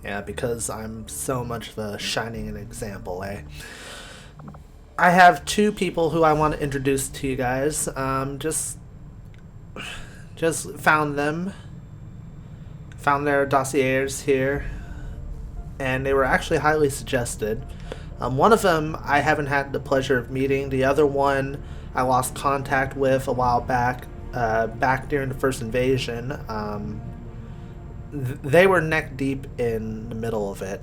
Yeah, because I'm so much of a shining example, eh? I have two people who I want to introduce to you guys. Just found them, found their dossiers here, and they were actually highly suggested. One of them I haven't had the pleasure of meeting. The other one I lost contact with a while back, back during the first invasion. They were neck deep in the middle of it,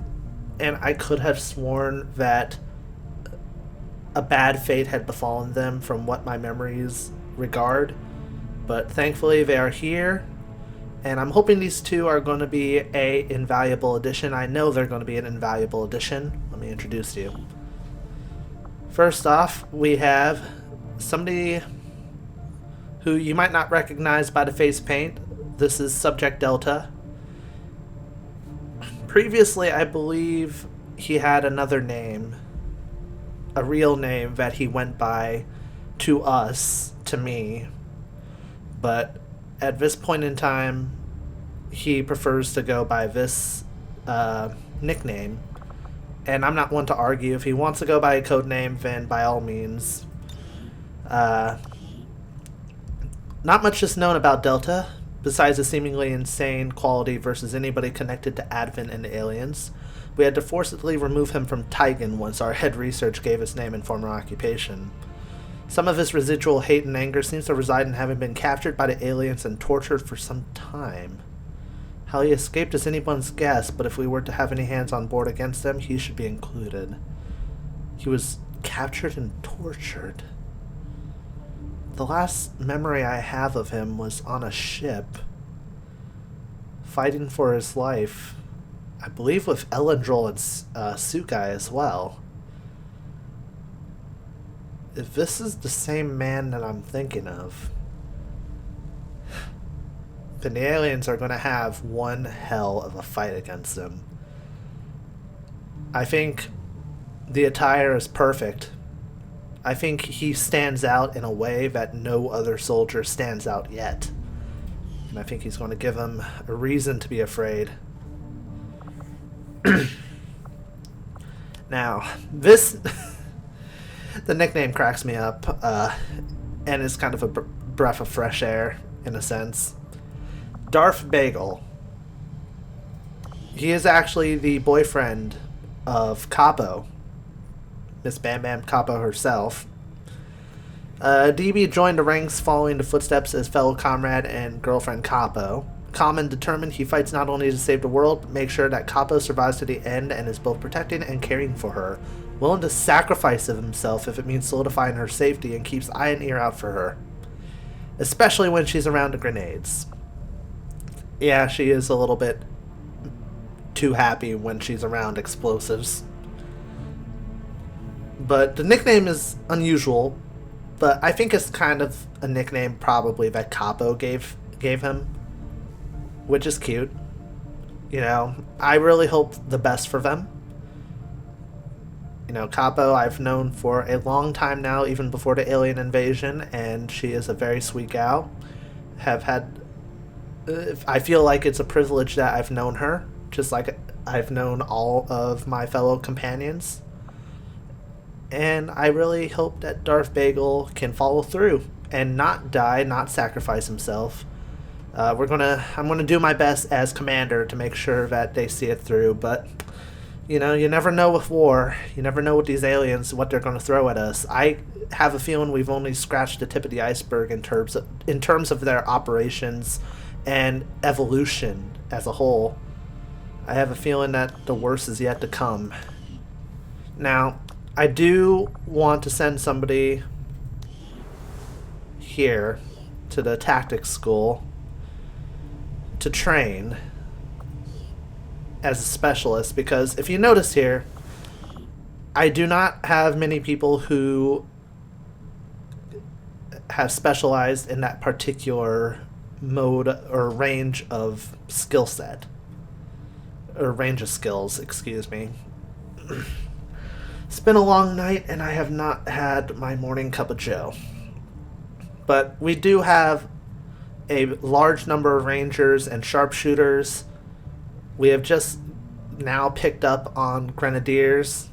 and I could have sworn that a bad fate had befallen them from what my memories regard. But thankfully, they are here, and I'm hoping these two are going to be a invaluable addition. I know they're going to be an invaluable addition. Let me introduce you. First off, we have somebody who you might not recognize by the face paint. This is Subject Delta. Previously, I believe he had another name, a real name that he went by to us, to me, but at this point in time, he prefers to go by this nickname, and I'm not one to argue. If he wants to go by a code name, then by all means. Not much is known about Delta, besides a seemingly insane quality versus anybody connected to Advent and the aliens. We had to forcibly remove him from Tigan once our head research gave his name and former occupation. Some of his residual hate and anger seems to reside in having been captured by the aliens and tortured for some time. How he escaped is anyone's guess, but if we were to have any hands on board against him, he should be included. He was captured and tortured. The last memory I have of him was on a ship, fighting for his life, I believe with Elendrol and Sukai as well. If this is the same man that I'm thinking of, then the aliens are going to have one hell of a fight against them. I think the attire is perfect. I think he stands out in a way that no other soldier stands out yet. And I think he's going to give them a reason to be afraid. Now, this... the nickname cracks me up, and is kind of a breath of fresh air, in a sense. Darth Bagel. He is actually the boyfriend of Capo, Miss Bam Bam Capo herself. DB joined the ranks following the footsteps as fellow comrade and girlfriend Capo. Calm and determined, he fights not only to save the world, but make sure that Capo survives to the end and is both protecting and caring for her, willing to sacrifice of himself if it means solidifying her safety, and keeps eye and ear out for her, especially when she's around the grenades. Yeah, she is a little bit too happy when she's around explosives. But the nickname is unusual, but I think it's kind of a nickname probably that Capo gave him, which is cute. You know, I really hope the best for them. You know, Capo I've known for a long time now, even before the alien invasion, and she is a very sweet gal. I feel like it's a privilege that I've known her, just like I've known all of my fellow companions. And I really hope that Darth Bagel can follow through and not die, not sacrifice himself. I'm gonna do my best as commander to make sure that they see it through, but you know, you never know with war. You never know with these aliens what they're going to throw at us. I have a feeling we've only scratched the tip of the iceberg in terms of their operations and evolution as a whole. I have a feeling that the worst is yet to come. Now, I do want to send somebody here to the tactics school to train as a specialist, because if you notice here, I do not have many people who have specialized in that particular mode or range of skill set, or range of skills, excuse me. It's been a long night and I have not had my morning cup of joe, but we do have a large number of rangers and sharpshooters. We have just now picked up on grenadiers.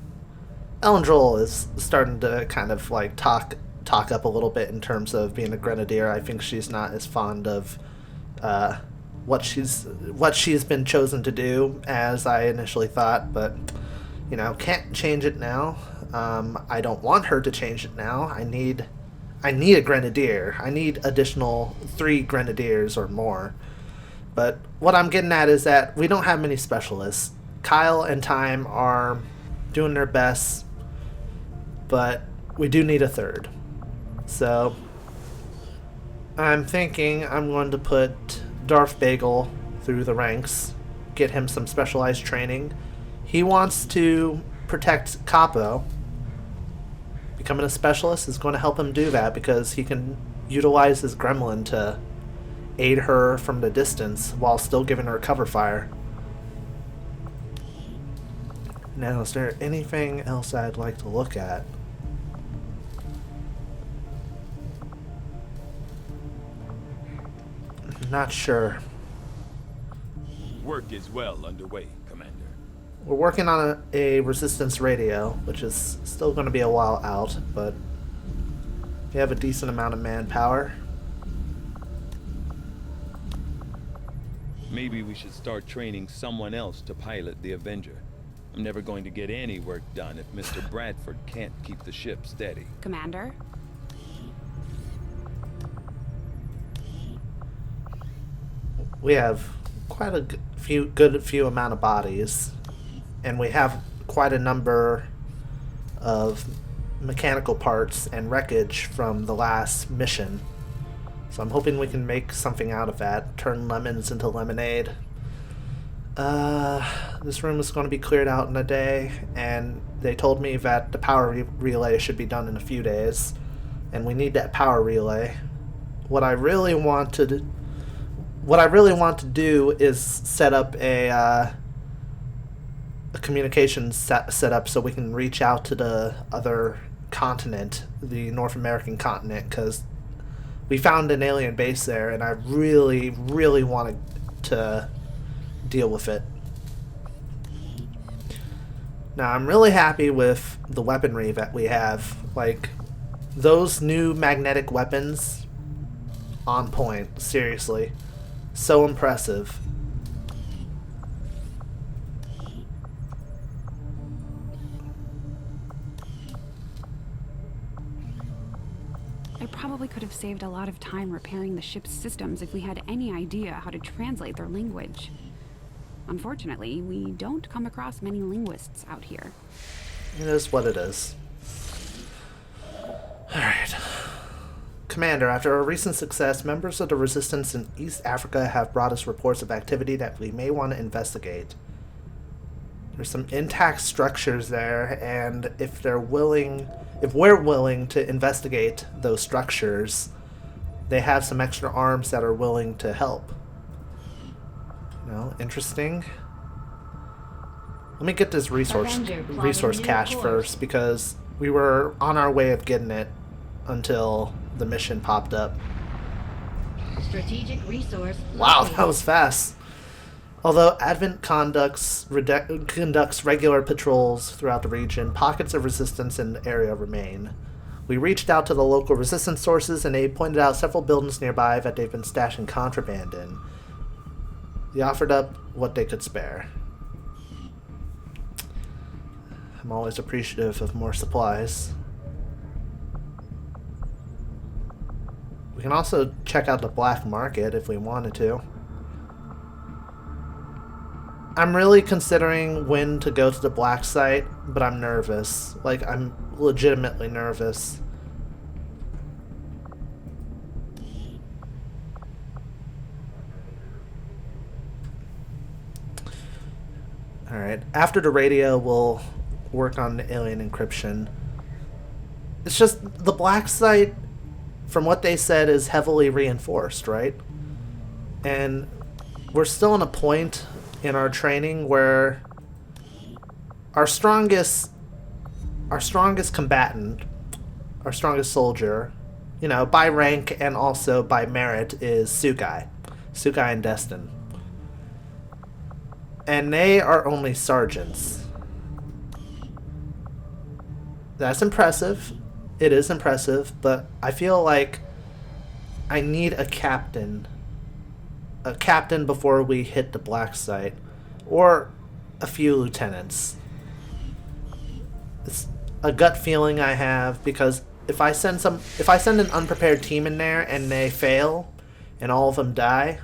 Elendril is starting to kind of like talk up a little bit in terms of being a grenadier. I think she's not as fond of what she's been chosen to do as I initially thought, but can't change it now. I don't want her to change it now. I need a grenadier. I need additional 3 grenadiers or more. But what I'm getting at is that we don't have many specialists. Kyle and Time are doing their best, but we do need a 3rd. So I'm thinking I'm going to put Darth Bagel through the ranks, get him some specialized training. He wants to protect Capo. Becoming a specialist is going to help him do that because he can utilize his gremlin to aid her from the distance while still giving her cover fire. Now, is there anything else I'd like to look at? Not sure. Work is well underway, Commander. We're working on a resistance radio, which is still going to be a while out, but we have a decent amount of manpower. Maybe we should start training someone else to pilot the Avenger. I'm never going to get any work done if Mr. Bradford can't keep the ship steady. Commander? We have quite a good few amount of bodies, and we have quite a number of mechanical parts and wreckage from the last mission. So I'm hoping we can make something out of that, turn lemons into lemonade. This room is going to be cleared out in a day, and they told me that the power relay should be done in a few days, and we need that power relay. What I really want to do is set up a communications setup so we can reach out to the other continent, the North American continent, because we found an alien base there, and I really, really wanted to deal with it. Now, I'm really happy with the weaponry that we have. Like, those new magnetic weapons, on point, seriously. So impressive. I probably could have saved a lot of time repairing the ship's systems if we had any idea how to translate their language. Unfortunately, we don't come across many linguists out here. It is what it is. Alright. Commander, after a recent success, members of the Resistance in East Africa have brought us reports of activity that we may want to investigate. There's some intact structures there, and if we're willing to investigate those structures, they have some extra arms that are willing to help. Interesting. Let me get this resource cache first, because we were on our way of getting it until the mission popped up. Strategic resource. Wow, that was fast. Although Advent conducts regular patrols throughout the region, pockets of resistance in the area remain. We reached out to the local resistance sources, and they pointed out several buildings nearby that they've been stashing contraband in. They offered up what they could spare. I'm always appreciative of more supplies. We can also check out the black market if we wanted to. I'm really considering when to go to the black site, but I'm nervous. Like, I'm legitimately nervous. Alright, after the radio, we'll work on the alien encryption. It's just, the black site, from what they said, is heavily reinforced, right? And we're still in a point in our training where our strongest combatant, our strongest soldier, by rank and also by merit, is Sukai and Destin. And they are only sergeants. That's impressive. It is impressive, but I feel like I need a captain. A captain before we hit the black site. Or a few lieutenants. It's a gut feeling I have, because if I send an unprepared team in there and they fail and all of them die,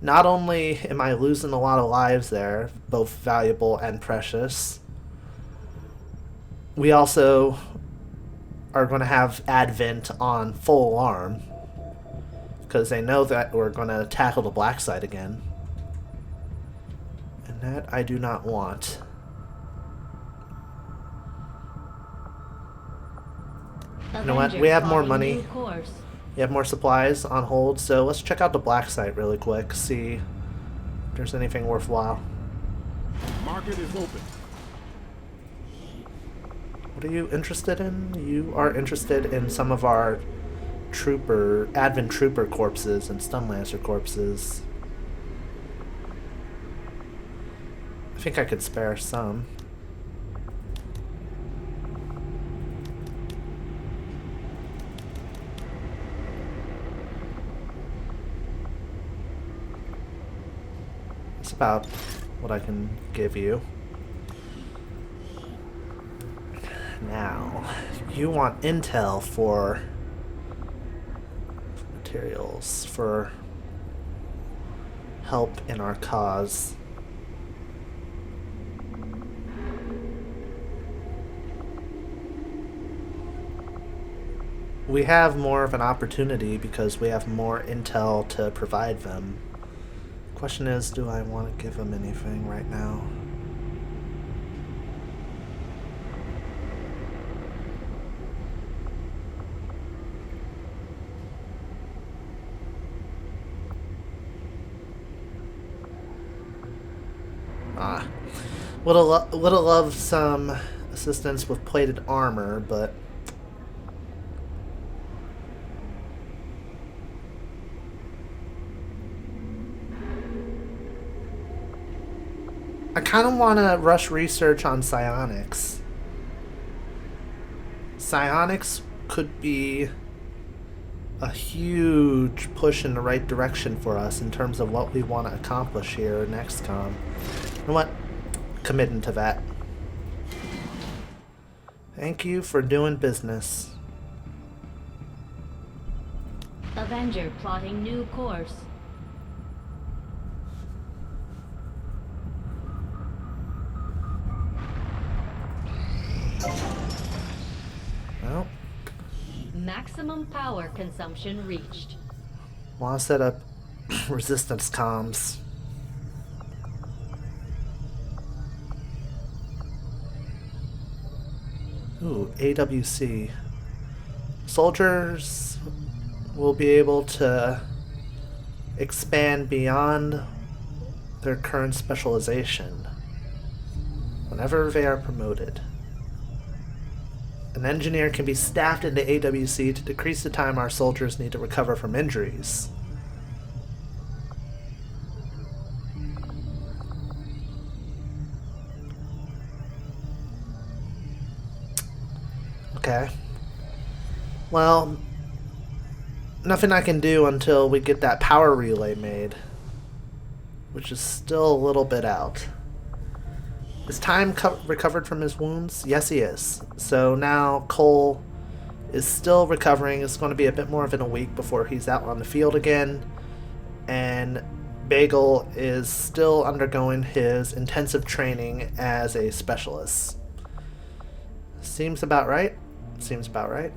not only am I losing a lot of lives there, both valuable and precious, we also are going to have Advent on full alarm because they know that we're going to tackle the black site again. And that I do not want. You know what? We have more money. We have more supplies on hold, so let's check out the black site really quick, see if there's anything worthwhile. Market is open. What are you interested in? You are interested in some of our Advent Trooper corpses and Stun Lancer corpses. I think I could spare some. That's about what I can give you. Now, you want intel for materials, for help in our cause. We have more of an opportunity because we have more intel to provide them. Question is, do I want to give them anything right now? Would have loved some assistance with plated armor, but I kind of want to rush research on psionics. Psionics could be a huge push in the right direction for us in terms of what we want to accomplish here in XCOM. You know what? Committing to that. Thank you for doing business. Avenger plotting new course. Well, Maximum power consumption reached. want to set up resistance comms. Ooh, AWC. Soldiers will be able to expand beyond their current specialization whenever they are promoted. An engineer can be staffed into AWC to decrease the time our soldiers need to recover from injuries. Okay. Well, nothing I can do until we get that power relay made, which is still a little bit out. Is Time recovered from his wounds? Yes, he is. So now Cole is still recovering. It's going to be a bit more than a week before he's out on the field again. And Bagel is still undergoing his intensive training as a specialist. Seems about right. Seems about right.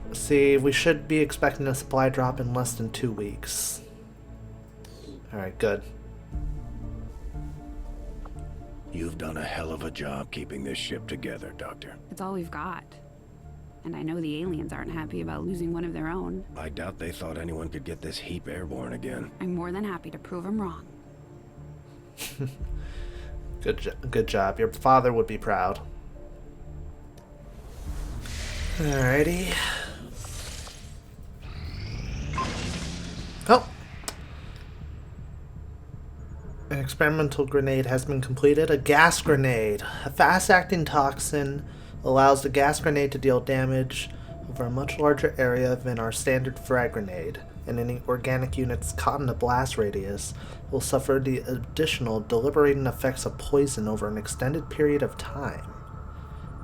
Let's see, we should be expecting a supply drop in less than 2 weeks. Alright, good. You've done a hell of a job keeping this ship together, Doctor. It's all we've got. And I know the aliens aren't happy about losing one of their own. I doubt they thought anyone could get this heap airborne again. I'm more than happy to prove them wrong. Good job. Your father would be proud. Alrighty. Oh, An experimental grenade has been completed. A gas grenade. A fast-acting toxin allows the gas grenade to deal damage over a much larger area than our standard frag grenade, and any organic units caught in the blast radius will suffer the additional deliberating effects of poison over an extended period of time.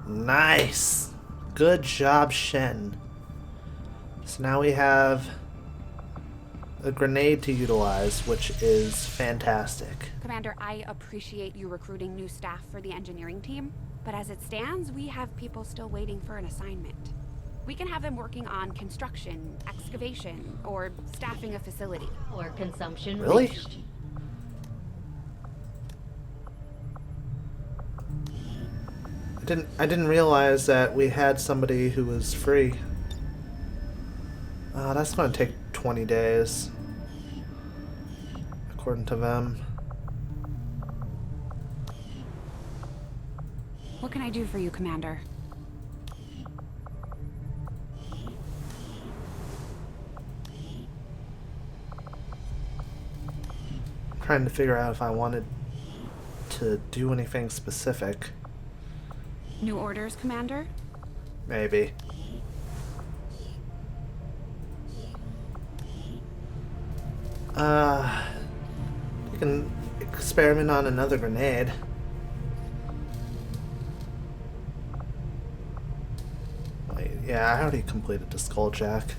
Nice! Good job, Shen. So now we have a grenade to utilize, which is fantastic. Commander, I appreciate you recruiting new staff for the engineering team, but as it stands, we have people still waiting for an assignment. We can have them working on construction, excavation, or staffing a facility. Power consumption Really? reached. I didn't realize that we had somebody who was free. That's going to take 20 days, according to them. What can I do for you, Commander? I'm trying to figure out if I wanted to do anything specific. New orders, Commander? Maybe. You can experiment on another grenade. Wait, yeah, I already completed the Skulljack.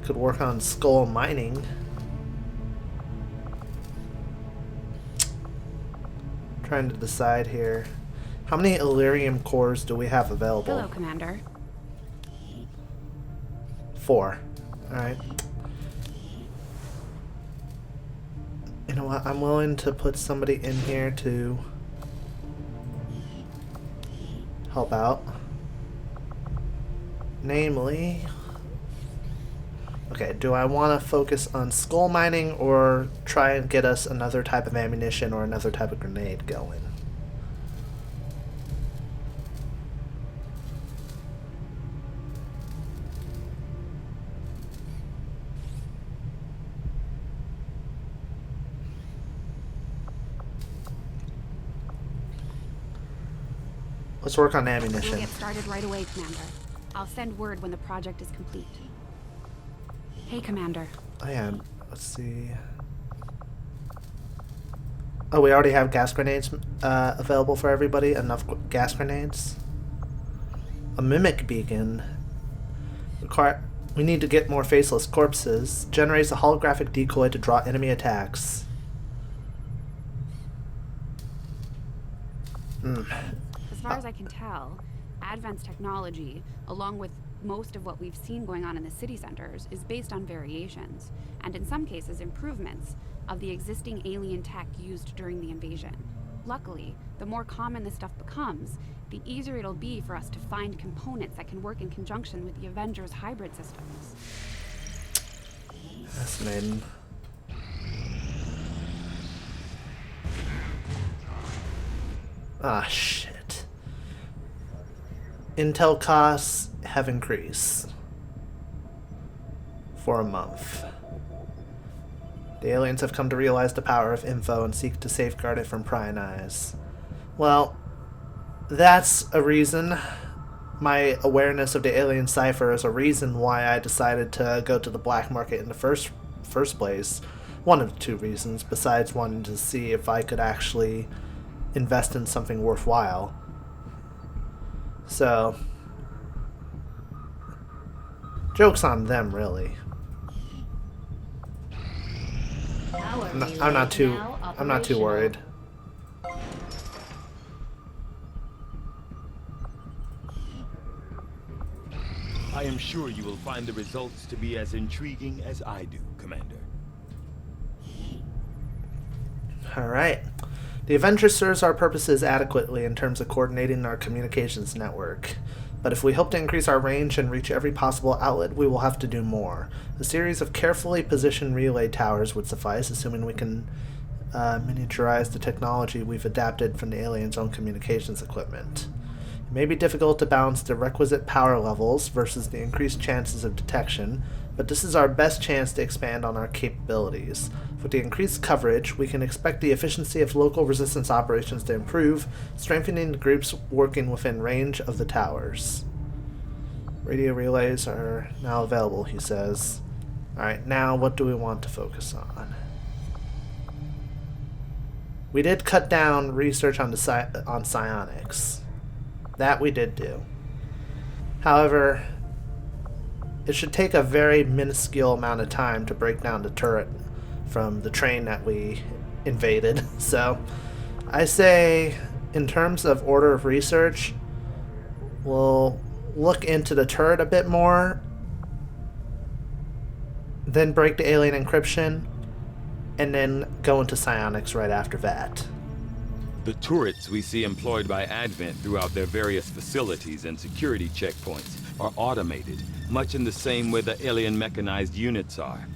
Could work on skull mining. Trying to decide here. How many Illyrium cores do we have available? Hello, Commander. 4. Alright. You know what? I'm willing to put somebody in here to help out. Namely... Okay, do I want to focus on skull mining or try and get us another type of ammunition or another type of grenade going? Let's work on We'll ammunition. get started right away, Commander. I'll send word when the project is complete. Hey, Commander. Oh yeah, let's see. Oh, we already have gas grenades available for everybody. Enough gas grenades. A mimic beacon. We need to get more faceless corpses. Generates a holographic decoy to draw enemy attacks. As far as I can tell, Advent's technology, along with most of what we've seen going on in the city centers, is based on variations, and in some cases improvements, of the existing alien tech used during the invasion. Luckily, the more common this stuff becomes, the easier it'll be for us to find components that can work in conjunction with the Avengers' hybrid systems. Fascinating. Ah, shit. Intel costs have increased for a month. The aliens have come to realize the power of info and seek to safeguard it from prying eyes. Well, that's a reason. My awareness of the alien cipher is a reason why I decided to go to the black market in the first place. One of the 2 reasons, besides wanting to see if I could actually invest in something worthwhile. So, joke's on them, really. I'm not too worried. I am sure you will find the results to be as intriguing as I do, Commander. Alright. The Avenger serves our purposes adequately in terms of coordinating our communications network. But if we hope to increase our range and reach every possible outlet, we will have to do more. A series of carefully positioned relay towers would suffice, assuming we can miniaturize the technology we've adapted from the aliens' own communications equipment. It may be difficult to balance the requisite power levels versus the increased chances of detection, but this is our best chance to expand on our capabilities. With the increased coverage, we can expect the efficiency of local resistance operations to improve, strengthening the groups working within range of the towers. Radio relays are now available, he says. Alright, now what do we want to focus on? We did cut down research on psionics. That we did do. However, it should take a very minuscule amount of time to break down the turret from the train that we invaded. So, I say, in terms of order of research, we'll look into the turret a bit more, then break the alien encryption, and then go into psionics right after that. The turrets we see employed by Advent throughout their various facilities and security checkpoints are automated, much in the same way the alien mechanized units are.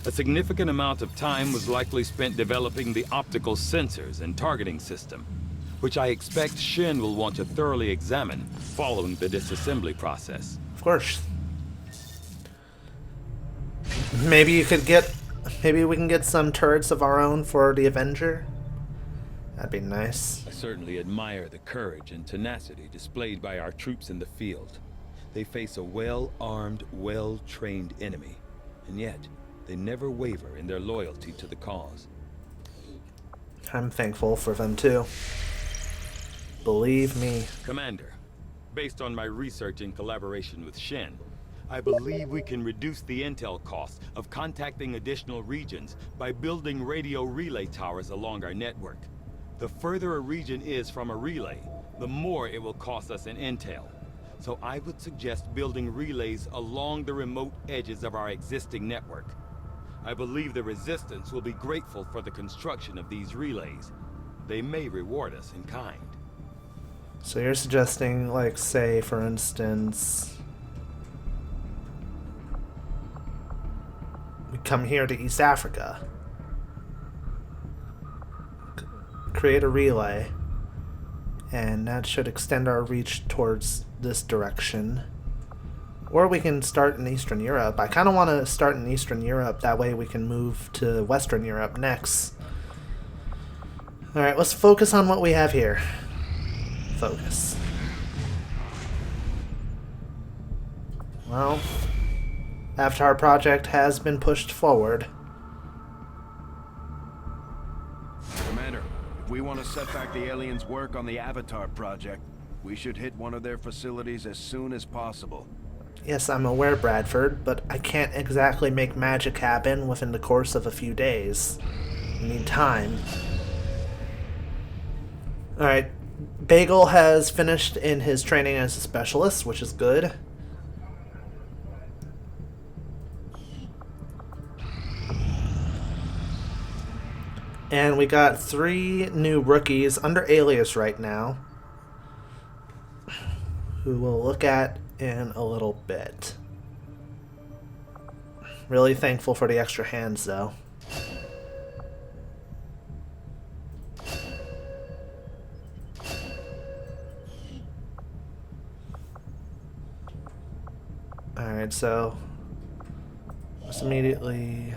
A significant amount of time was likely spent developing the optical sensors and targeting system, which I expect Shin will want to thoroughly examine following the disassembly process. Of course. Maybe we can get some turrets of our own for the Avenger. That'd be nice. I certainly admire the courage and tenacity displayed by our troops in the field. They face a well-armed, well-trained enemy, and yet they never waver in their loyalty to the cause. I'm thankful for them too. Believe me. Commander, based on my research in collaboration with Shen, I believe we can reduce the intel cost of contacting additional regions by building radio relay towers along our network. The further a region is from a relay, the more it will cost us in intel. So I would suggest building relays along the remote edges of our existing network. I believe the Resistance will be grateful for the construction of these relays. They may reward us in kind. So you're suggesting, like, say, for instance, we come here to East Africa, create a relay, and that should extend our reach towards this direction. Or we can start in Eastern Europe. I kind of want to start in Eastern Europe, that way we can move to Western Europe next. Alright, let's focus on what we have here. Focus. Well, Avatar project has been pushed forward. Commander, if we want to set back the aliens' work on the Avatar project, we should hit one of their facilities as soon as possible. Yes, I'm aware, Bradford, but I can't exactly make magic happen within the course of a few days. We need time. Alright, Bagel has finished in his training as a specialist, which is good. And we got 3 new rookies under alias right now, who we'll look at in a little bit. Really thankful for the extra hands, though. Alright, so let's immediately...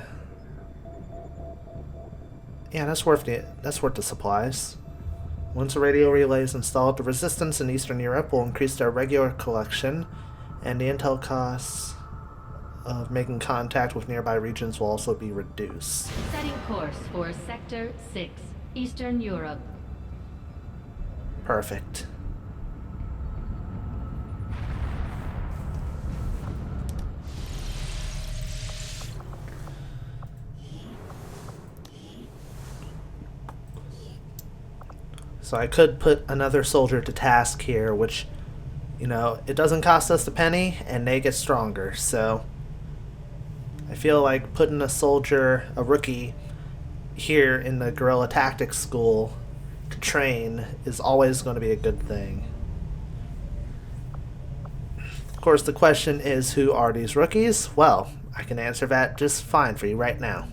Yeah, that's worth the supplies. Once a radio relay is installed, the Resistance in Eastern Europe will increase their regular collection, and the intel costs of making contact with nearby regions will also be reduced. Setting course for Sector 6, Eastern Europe. Perfect. So I could put another soldier to task here, which, you know, it doesn't cost us a penny, and they get stronger. So I feel like putting a rookie here in the guerrilla tactics school to train is always going to be a good thing. Of course, the question is, who are these rookies? Well, I can answer that just fine for you right now.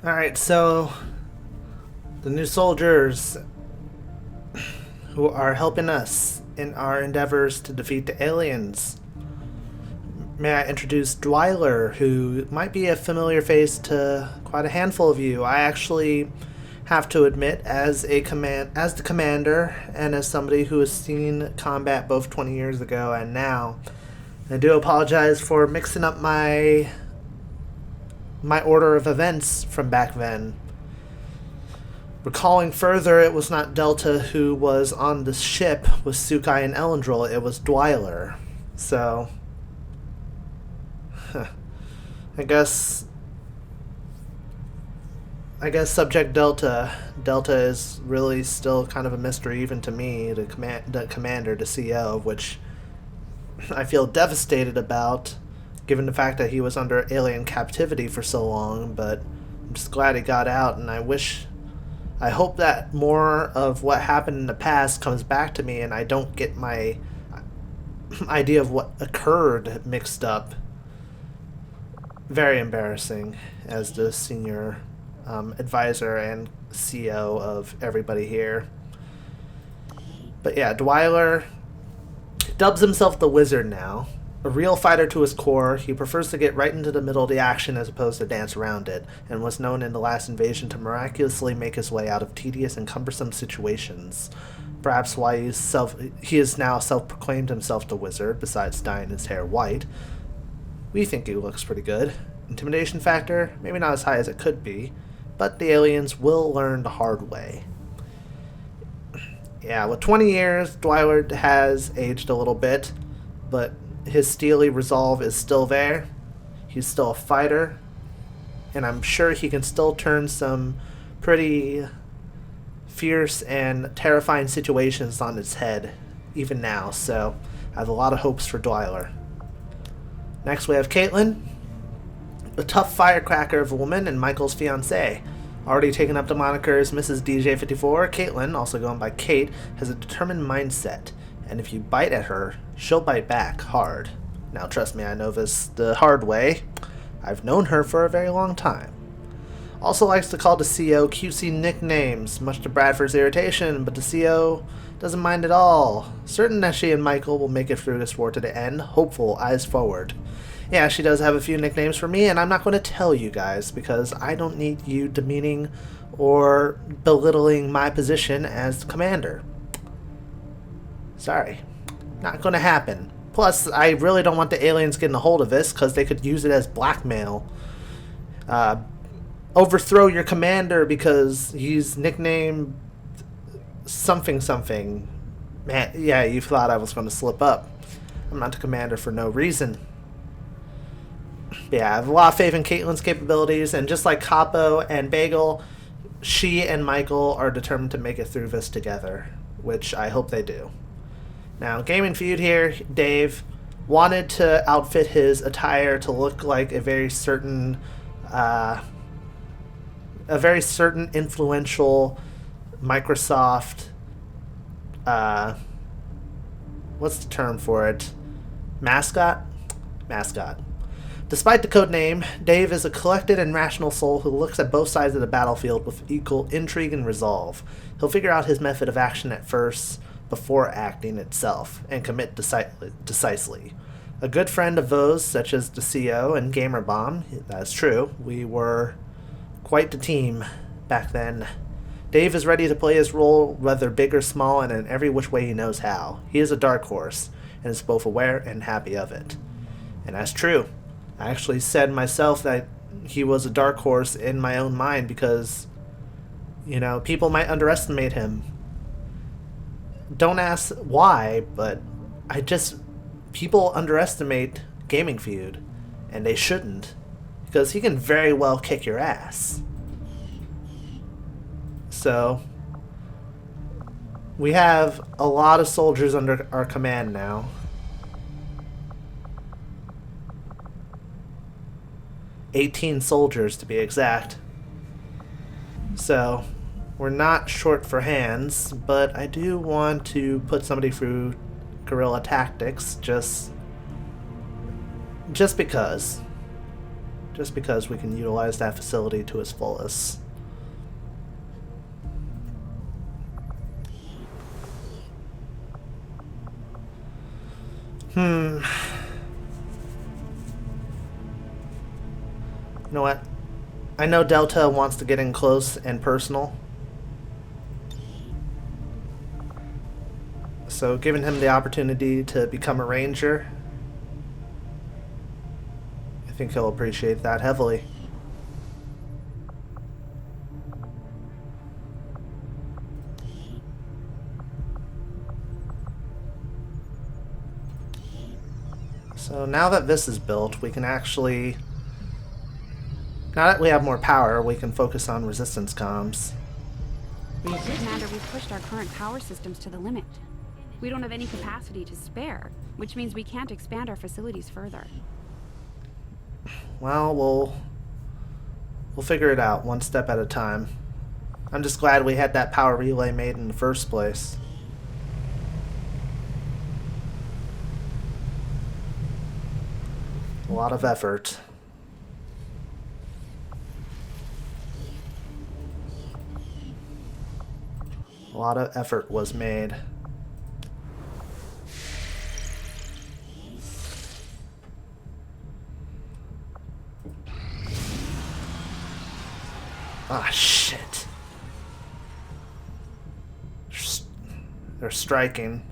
Alright, so the new soldiers who are helping us in our endeavors to defeat the aliens. may I introduce Dwyler, who might be a familiar face to quite a handful of you. I actually have to admit, as the commander, and as somebody who has seen combat both 20 years ago and now, I do apologize for mixing up my order of events from back then. Recalling further, it was not Delta who was on the ship with Sukai and Elendril, it was Dwyler. So, I guess subject Delta is really still kind of a mystery even to me, the commander, the CO, which I feel devastated about, given the fact that he was under alien captivity for so long, but I'm just glad he got out, and I hope that more of what happened in the past comes back to me and I don't get my idea of what occurred mixed up. Very embarrassing as the senior advisor and CO of everybody here. But yeah, Dwyler dubs himself the Wizard now. A real fighter to his core, he prefers to get right into the middle of the action as opposed to dance around it, and was known in the last invasion to miraculously make his way out of tedious and cumbersome situations. Perhaps why he has now self-proclaimed himself the Wizard, besides dyeing his hair white. We think he looks pretty good. Intimidation factor, maybe not as high as it could be, but the aliens will learn the hard way. Yeah, with 20 years, Dwyler has aged a little bit, but his steely resolve is still there. He's still a fighter, and I'm sure he can still turn some pretty fierce and terrifying situations on its head, even now, so I have a lot of hopes for Dwyler. Next we have Caitlin, a tough firecracker of a woman and Michael's fiancée. Already taken up the moniker as Mrs. DJ54, Caitlin, also going by Kate, has a determined mindset, and if you bite at her, she'll bite back hard. Now trust me, I know this the hard way. I've known her for a very long time. Also likes to call the CO cutesy nicknames, much to Bradford's irritation, but the CO doesn't mind at all. Certain that she and Michael will make it through this war to the end, hopeful, eyes forward. Yeah, she does have a few nicknames for me, and I'm not going to tell you guys, because I don't need you demeaning or belittling my position as commander. Sorry. Not going to happen. Plus, I really don't want the aliens getting a hold of this, because they could use it as blackmail. Overthrow your commander because he's nicknamed something something. Man, yeah, you thought I was going to slip up. I'm not the commander for no reason. Yeah, I have a lot of faith in Caitlin's capabilities, and just like Capo and Bagel, she and Michael are determined to make it through this together, which I hope they do. Now, Gaming Feud here, Dave wanted to outfit his attire to look like a very certain influential Microsoft, what's the term for it? Mascot? Mascot. Despite the code name, Dave is a collected and rational soul who looks at both sides of the battlefield with equal intrigue and resolve. He'll figure out his method of action at first, before acting itself, and commit decisively. A good friend of those, such as the CO and Gamerbomb, that's true, we were quite the team back then. Dave is ready to play his role, whether big or small, and in every which way he knows how. He is a dark horse, and is both aware and happy of it. And that's true. I actually said myself that he was a dark horse in my own mind because, people might underestimate him. Don't ask why, but people underestimate Gaming Feud, and they shouldn't, because he can very well kick your ass. So, we have a lot of soldiers under our command now. 18 soldiers to be exact. So, we're not short for hands, but I do want to put somebody through guerrilla tactics just because. Just because we can utilize that facility to its fullest. know what? I know Delta wants to get in close and personal. So giving him the opportunity to become a ranger, I think he'll appreciate that heavily. So now that this is built, we can actually... Now that we have more power, we can focus on resistance comms. Commander, we've pushed our current power systems to the limit. We don't have any capacity to spare, which means we can't expand our facilities further. Well, we'll figure it out one step at a time. I'm just glad we had that power relay made in the first place. A lot of effort. A lot of effort was made. Ah, shit. They're striking.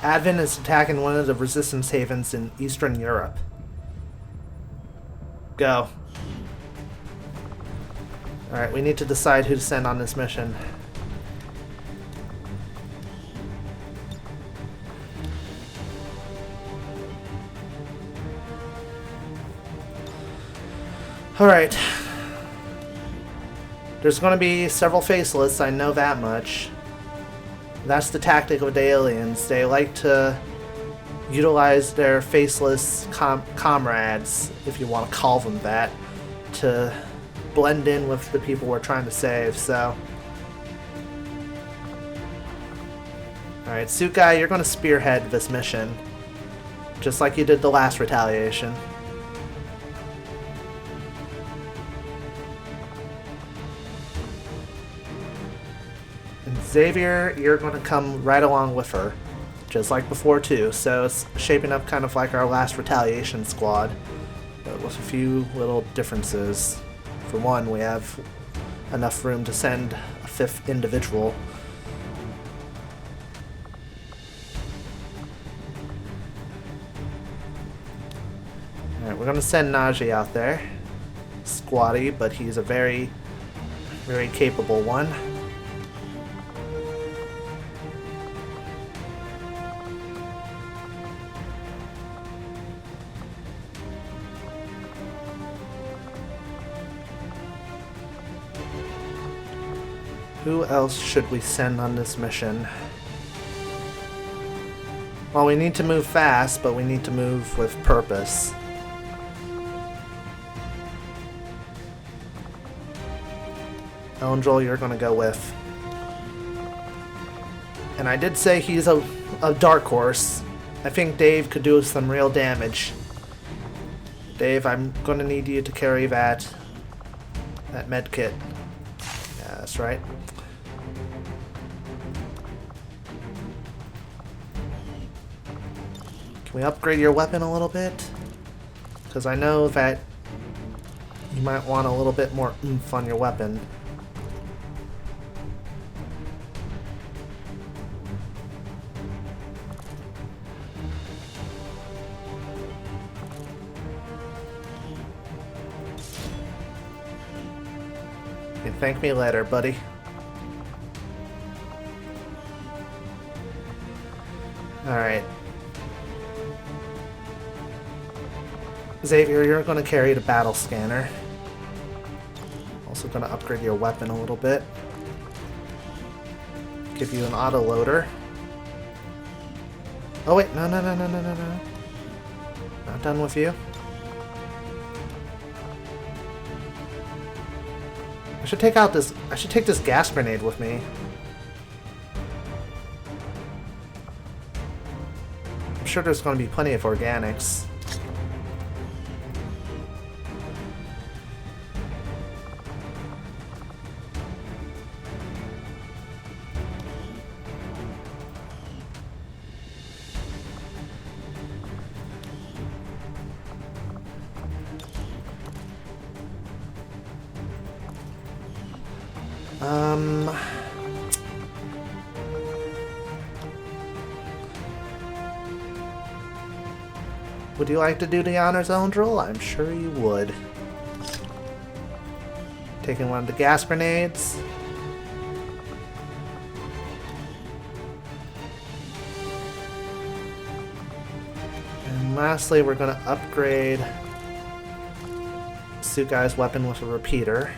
Advent is attacking one of the resistance havens in Eastern Europe. Go. Alright, we need to decide who to send on this mission. Alright. There's going to be several faceless, I know that much. That's the tactic of the aliens. They like to utilize their faceless comrades, if you want to call them that, to blend in with the people we're trying to save, so... Alright, Suit Guy, you're going to spearhead this mission. Just like you did the last retaliation. And Xavier, you're going to come right along with her. Just like before too, so it's shaping up kind of like our last retaliation squad. But with a few little differences. For one, we have enough room to send a fifth individual. Alright, we're going to send Najee out there. Squatty, but he's a very, very capable one. Who else should we send on this mission? Well, we need to move fast, but we need to move with purpose. Elendril, you're gonna go with. And I did say he's a dark horse. I think Dave could do some real damage. Dave, I'm gonna need you to carry that med kit. Yeah, that's right. Can we upgrade your weapon a little bit? Because I know that you might want a little bit more oomph on your weapon. You can thank me later, buddy. Alright. Xavier, you're going to carry the battle scanner. Also going to upgrade your weapon a little bit. Give you an auto loader. Oh wait, no. Not done with you. I should take this gas grenade with me. I'm sure there's going to be plenty of organics. Would you like to do the honors, Eldril? I'm sure you would. Taking one of the gas grenades. And lastly, we're going to upgrade Sukai's weapon with a repeater.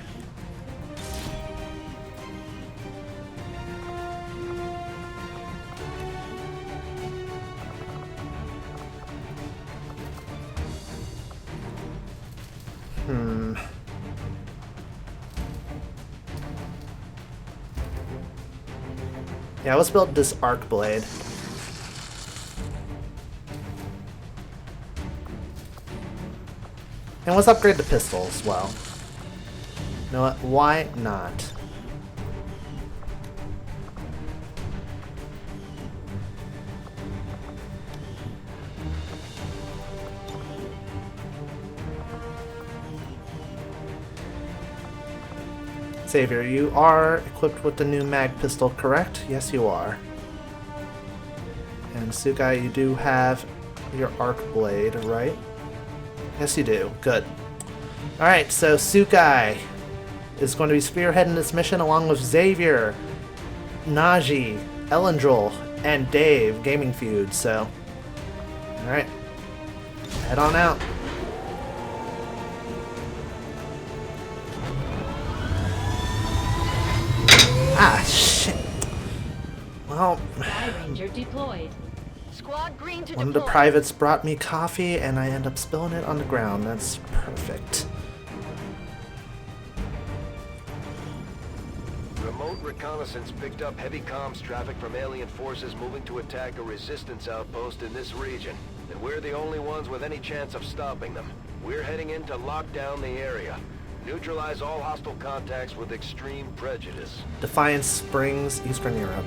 Yeah, let's build this arc blade. And let's upgrade the pistol as well. You know what? Why not? Xavier, you are equipped with the new mag pistol, correct? Yes, you are. And Sukai, you do have your arc blade, right? Yes, you do. Good. Alright, so Sukai is going to be spearheading this mission along with Xavier, Naji, Elendril, and Dave, Gaming Feud, so... Alright. Head on out. Ah, shit. Well, Ranger deployed. Squad green to one of the deploy. privates brought me coffee and I end up spilling it on the ground. That's perfect. Remote reconnaissance picked up heavy comms traffic from alien forces moving to attack a resistance outpost in this region. And we're the only ones with any chance of stopping them. We're heading in to lock down the area. Neutralize all hostile contacts with extreme prejudice. Defiance Springs, Eastern Europe.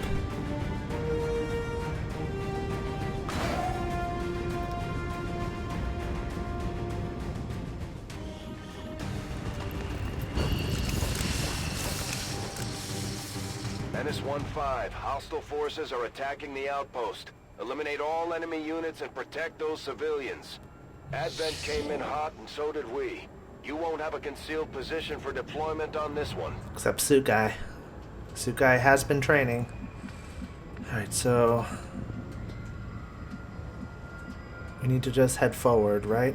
Menace 1-5, hostile forces are attacking the outpost. Eliminate all enemy units and protect those civilians. Advent came in hot and so did we. You won't have a concealed position for deployment on this one. Except Sukai. Sukai has been training. Alright, so... we need to just head forward, right?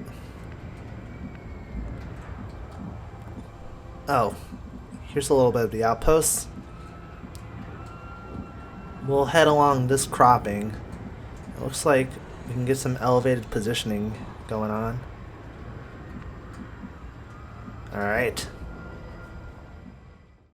Oh. Here's a little bit of the outposts. We'll head along this cropping. It looks like we can get some elevated positioning going on. Alright.